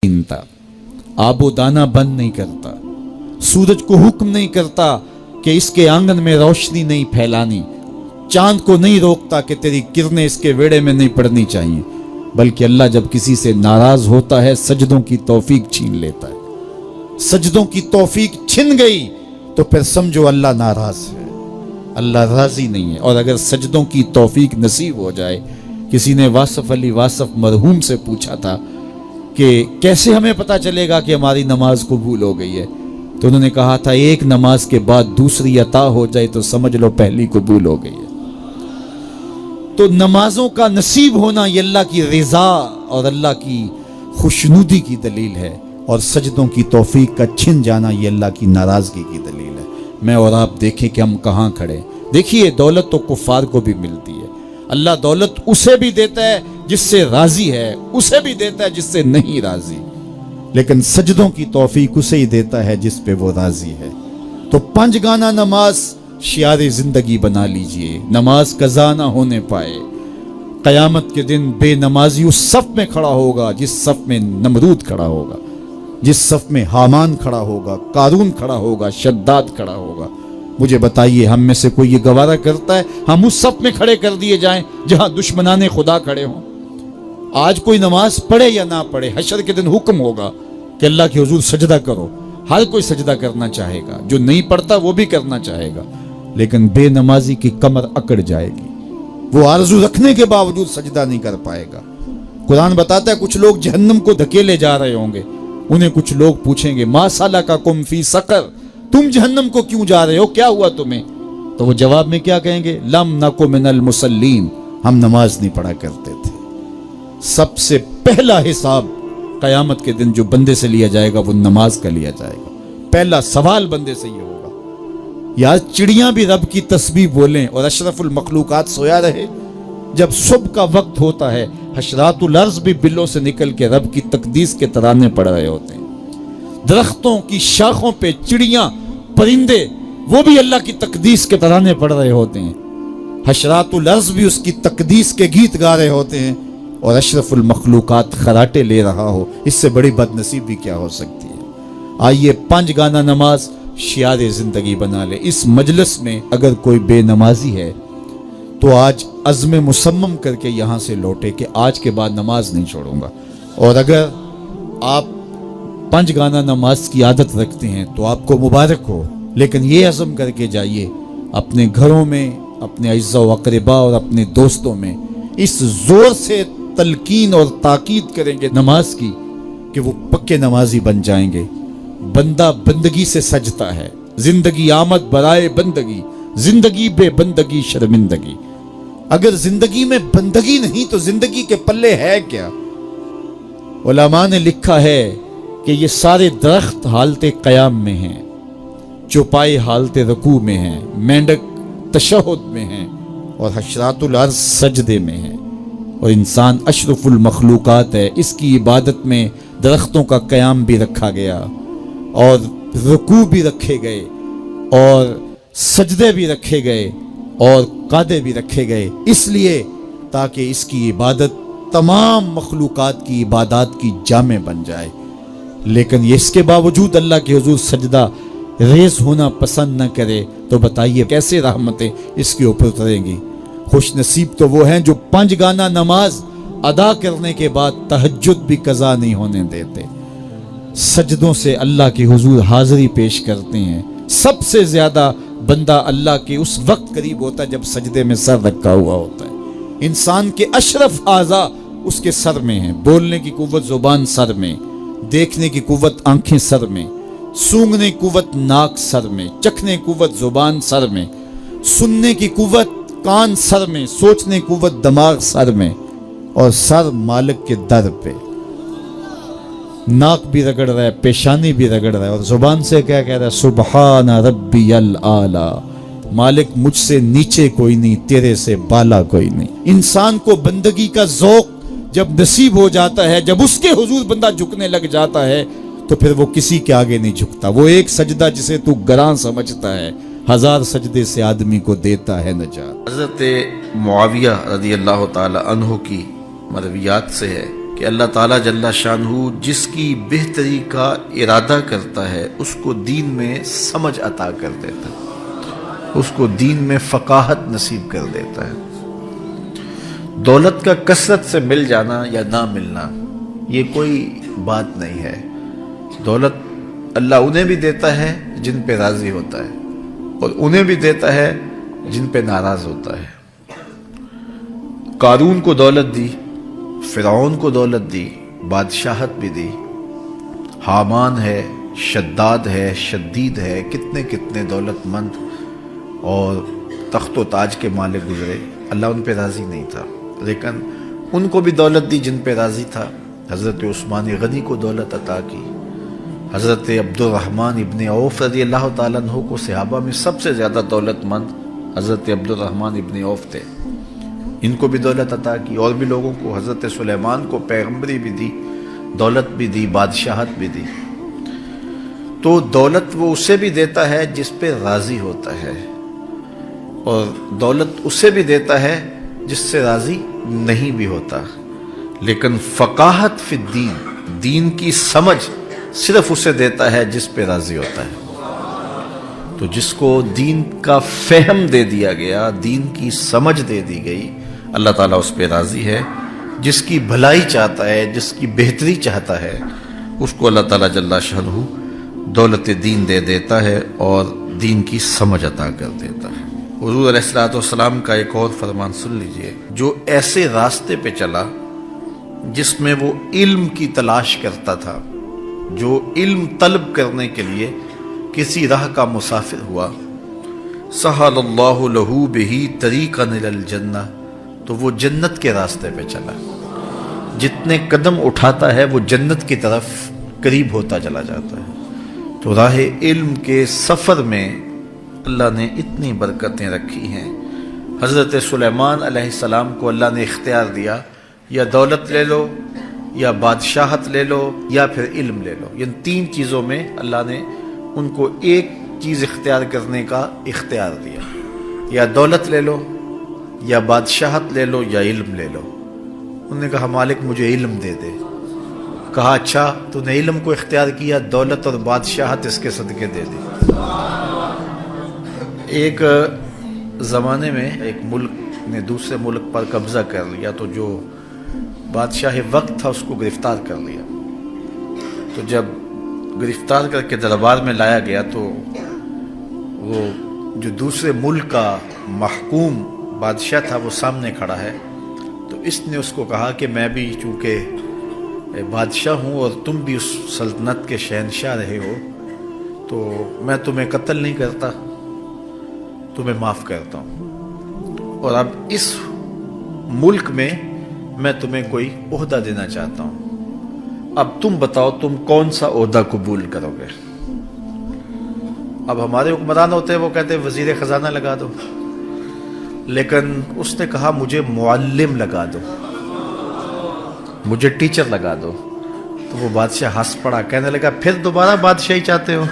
छीनता, आबो दाना बंद नहीं करता, सूरज को हुक्म नहीं करता कि इसके आंगन में रोशनी नहीं फैलानी, चांद को नहीं रोकता कि तेरी किरणें इसके वेड़े में नहीं पड़नी चाहिए, बल्कि अल्लाह जब किसी से नाराज होता है सजदों की तौफीक छीन लेता है। सजदों की तौफीक छिन गई तो फिर समझो अल्लाह नाराज है, अल्लाह राजी नहीं है। और अगर सजदों की तौफीक नसीब हो जाए, किसी ने वासफ अली वासफ मरहूम से पूछा था कि कैसे हमें पता चलेगा कि हमारी नमाज कबूल हो गई है, तो उन्होंने कहा था एक नमाज के बाद दूसरी अता हो जाए तो समझ लो पहली कबूल हो गई है। तो नमाजों का नसीब होना ये अल्लाह की रिजा और अल्लाह की खुशनुदी की दलील है, और सजदों की तौफीक का छिन जाना ये अल्लाह की नाराजगी की दलील है। मैं और आप देखें कि हम कहाँ खड़े। देखिए दौलत तो कुफार को भी मिलती है, अल्लाह दौलत उसे भी देता है जिससे राजी है, उसे भी देता है जिससे नहीं राजी, लेकिन सजदों की तौफीक उसे ही देता है जिस पे वो राजी है। तो पंज गाना नमाज शियारे जिंदगी बना लीजिए, नमाज कज़ा ना होने पाए। कयामत के दिन बेनमाजी उस सफ में खड़ा होगा जिस सफ में नमरूद खड़ा होगा, जिस सफ में हामान खड़ा होगा, कारून खड़ा होगा, शद्दाद खड़ा होगा। मुझे बताइए हम में से कोई ये गवारा करता है हम उस सफ में खड़े कर दिए जाएं जहां दुश्मनाने खुदा खड़े हों? आज कोई नमाज पढ़े या ना पढ़े, हशर के दिन हुक्म होगा कि अल्लाह के हुजूर सजदा करो। हर कोई सजदा करना चाहेगा, जो नहीं पढ़ता वो भी करना चाहेगा, लेकिन बेनमाजी की कमर अकड़ जाएगी, वो आरजू रखने के बावजूद सजदा नहीं कर पाएगा। कुरान बताता है कुछ लोग जहन्नम को धकेले जा रहे होंगे, उन्हें कुछ लोग पूछेंगे मा सलकाकुम फी सकर, तुम जहन्नम को क्यों जा रहे हो, क्या हुआ तुम्हें? तो वो जवाब में क्या कहेंगे, लम नकु मिनल मुसल्लीन, हम नमाज नहीं पढ़ा करते थे। सबसे पहला हिसाब कयामत के दिन जो बंदे से लिया जाएगा वो नमाज का लिया जाएगा। पहला सवाल बंदे से ये होगा। यार चिड़ियां भी रब की तस्बीह बोलें और अशरफुल मखलूकात सोया रहे। जब सुबह का वक्त होता है हशरातुल अर्ज़ भी बिलों से निकल के रब की तकदीस के तराने पड़ रहे होते हैं। दरख्तों की शाखों पे चिड़ियां परिंदे वो भी अल्लाह की तकदीस के तराने पड़ रहे होते हैं। हशरातुल अर्ज़ भी उसकी तकदीस के गीत गा रहे होते हैं और अशरफुल मखलूकात खराटे ले रहा हो। इससे बड़ी बदनसीबी क्या हो सकती है? आइए पांच गाना नमाज शियारे जिंदगी बना ले। इस मजलिस में अगर कोई बेनमाजी है तो आज अज़्म मुसम्मम करके यहाँ से लौटे कि आज के बाद नमाज नहीं छोड़ूंगा। और अगर आप पांच गाना नमाज की आदत रखते हैं तो आपको मुबारक हो, लेकिन ये अज़्म करके जाइए अपने घरों में, अपने अज़्ज़ा व अक़रबा और अपने दोस्तों में इस जोर से तलकीन और ताकीद करेंगे नमाज की कि वो पक्के नमाजी बन जाएंगे। बंदा बंदगी से सजता है, जिंदगी आमद बराए बंदगी, जिंदगी बेबंदगी शर्मिंदगी। अगर जिंदगी में बंदगी नहीं तो जिंदगी के पल्ले है क्या? उलमा ने लिखा है कि ये सारे दरख्त हालते क़याम में हैं, चौपाई हालते रकू में हैं, मेंढक तशहुद में हैं और हशरातुल अर्ज़ सजदे में हैं, और इंसान अशरफुल मखलूकात है। इसकी इबादत में दरख्तों का क़याम भी रखा गया और रुकू भी रखे गए और सजदे भी रखे गए और कादे भी रखे गए, इसलिए ताकि इसकी इबादत तमाम मखलूकात की इबादत की जामे बन जाए। लेकिन इसके बावजूद अल्लाह के हुजूर सजदा रेज होना पसंद न करे तो बताइए कैसे रहमतें इसके ऊपर उतरेंगी? खुश नसीब तो वो हैं जो पंज गाना नमाज अदा करने के बाद तहज्जुद भी कज़ा नहीं होने देते, सजदों से अल्लाह के हुजूर हाजिरी पेश करते हैं। सबसे ज्यादा बंदा अल्लाह के उस वक्त करीब होता है जब सजदे में सर रखा हुआ होता है। इंसान के अशरफ आज़ा उसके सर में है, बोलने की कुव्वत जुबान सर में, देखने की कुव्वत आंखें सर में, सूंघने की कुव्वत नाक सर में, चखने की कुव्वत जुबान सर में, सुनने की कुव्वत कान सर में, सोचने की कुव्वत दिमाग सर में, और सर मालिक के दर पे। नाक भी रगड़ रहा है, पेशानी भी रगड़ रहा है और जुबान से क्या कह रहा है, सुबहान रब्बियल आला, मालिक मुझसे नीचे कोई नहीं, तेरे से बाला कोई नहीं। इंसान को बंदगी का ज़ौक़ जब नसीब हो जाता है, जब उसके हुजूर बंदा झुकने लग जाता है तो फिर वो किसी के आगे नहीं झुकता। वो एक सजदा जिसे तू गरां समझता है, हजार सजदे से आदमी को देता है नजात। हज़रत मुआविया रज़ी अल्लाह ताला अन्हु की मरवियात से है کہ اللہ تعالیٰ جل شانہ جس کی بہتری کا ارادہ کرتا ہے اس کو دین میں سمجھ عطا کر دیتا ہے، اس کو دین میں فقاہت نصیب کر دیتا ہے۔ دولت کا کثرت سے مل جانا یا نہ ملنا یہ کوئی بات نہیں ہے۔ دولت اللہ انہیں بھی دیتا ہے جن پہ راضی ہوتا ہے، اور انہیں بھی دیتا ہے جن پہ ناراض ہوتا ہے۔ قارون کو دولت دی، فرعون کو دولت دی، بادشاہت بھی دی، حامان ہے، شداد ہے، شدید ہے، کتنے کتنے دولت مند اور تخت و تاج کے مالک گزرے، اللہ ان پہ راضی نہیں تھا، لیکن ان کو بھی دولت دی جن پہ راضی تھا۔ حضرت عثمان غنی کو دولت عطا کی، حضرت عبد الرحمن ابن عوف رضی اللہ تعالیٰ عنہ کو صحابہ میں سب سے زیادہ دولت مند حضرت عبد الرحمن ابن عوف تھے، ان کو بھی دولت عطا کی، اور بھی لوگوں کو، حضرت سلیمان کو پیغمبری بھی دی، دولت بھی دی، بادشاہت بھی دی۔ تو دولت وہ اسے بھی دیتا ہے جس پہ راضی ہوتا ہے، اور دولت اسے بھی دیتا ہے جس سے راضی نہیں بھی ہوتا، لیکن فقاہت فی الدین، دین کی سمجھ صرف اسے دیتا ہے جس پہ راضی ہوتا ہے۔ تو جس کو دین کا فہم دے دیا گیا، دین کی سمجھ دے دی گئی، اللہ تعالیٰ اس پہ راضی ہے۔ جس کی بھلائی چاہتا ہے، جس کی بہتری چاہتا ہے، اس کو اللہ تعالیٰ جل شانہ دولت دین دے دیتا ہے اور دین کی سمجھ عطا کر دیتا ہے۔ حضور علیہ الصلوۃ والسلام کا ایک اور فرمان سن لیجئے، جو ایسے راستے پہ چلا جس میں وہ علم کی تلاش کرتا تھا، جو علم طلب کرنے کے لیے کسی راہ کا مسافر ہوا، سہل اللہ لہ بہ طریقا الی الجنہ، تو وہ جنت کے راستے پہ چلا۔ جتنے قدم اٹھاتا ہے وہ جنت کی طرف قریب ہوتا چلا جاتا ہے۔ تو راہ علم کے سفر میں اللہ نے اتنی برکتیں رکھی ہیں۔ حضرت سلیمان علیہ السلام کو اللہ نے اختیار دیا، یا دولت لے لو، یا بادشاہت لے لو، یا پھر علم لے لو۔ ان تین چیزوں میں اللہ نے ان کو ایک چیز اختیار کرنے کا اختیار دیا، یا دولت لے لو، یا بادشاہت لے لو، یا علم لے لو۔ انہوں نے کہا مالک مجھے علم دے دے۔ کہا اچھا تو نے علم کو اختیار کیا، دولت اور بادشاہت اس کے صدقے دے دی۔ ایک زمانے میں ایک ملک نے دوسرے ملک پر قبضہ کر لیا، تو جو بادشاہ وقت تھا اس کو گرفتار کر لیا۔ تو جب گرفتار کر کے دربار میں لایا گیا تو وہ جو دوسرے ملک کا محکوم بادشاہ تھا وہ سامنے کھڑا ہے، تو اس نے اس کو کہا کہ میں بھی چونکہ بادشاہ ہوں اور تم بھی اس سلطنت کے شہنشاہ رہے ہو، تو میں تمہیں قتل نہیں کرتا، تمہیں معاف کرتا ہوں، اور اب اس ملک میں تمہیں کوئی عہدہ دینا چاہتا ہوں۔ اب تم بتاؤ تم کون سا عہدہ قبول کرو گے؟ اب ہمارے حکمران ہوتے ہیں وہ کہتے ہیں وزیر خزانہ لگا دو، لیکن اس نے کہا مجھے معلم لگا دو، مجھے ٹیچر لگا دو۔ تو وہ بادشاہ ہنس پڑا، کہنے لگا پھر دوبارہ بادشاہی چاہتے ہو؟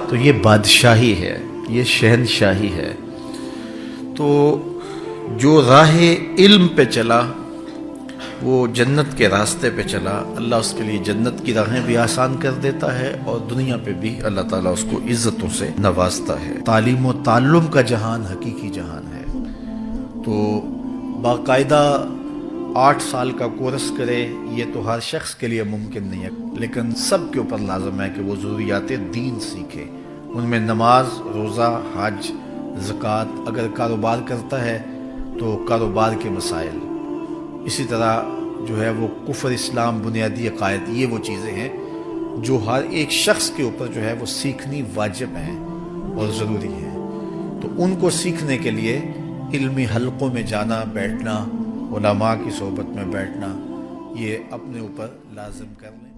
تو یہ بادشاہی ہے، یہ شہنشاہی ہے۔ تو جو راہ علم پہ چلا وہ جنت کے راستے پہ چلا، اللہ اس کے لیے جنت کی راہیں بھی آسان کر دیتا ہے، اور دنیا پہ بھی اللہ تعالیٰ اس کو عزتوں سے نوازتا ہے۔ تعلیم و تعلم کا جہان حقیقی جہان ہے۔ تو باقاعدہ 8 سال کا کورس کرے یہ تو ہر شخص کے لیے ممکن نہیں ہے، لیکن سب کے اوپر لازم ہے کہ وہ ضروریات دین سیکھے۔ ان میں نماز، روزہ، حج، زکوٰۃ، اگر کاروبار کرتا ہے تو کاروبار کے مسائل، اسی طرح جو ہے وہ کفر، اسلام، بنیادی عقائد، یہ وہ چیزیں ہیں جو ہر ایک شخص کے اوپر جو ہے وہ سیکھنی واجب ہیں اور ضروری ہیں۔ تو ان کو سیکھنے کے لیے علمی حلقوں میں جانا، بیٹھنا، علماء کی صحبت میں بیٹھنا، یہ اپنے اوپر لازم کر لیں۔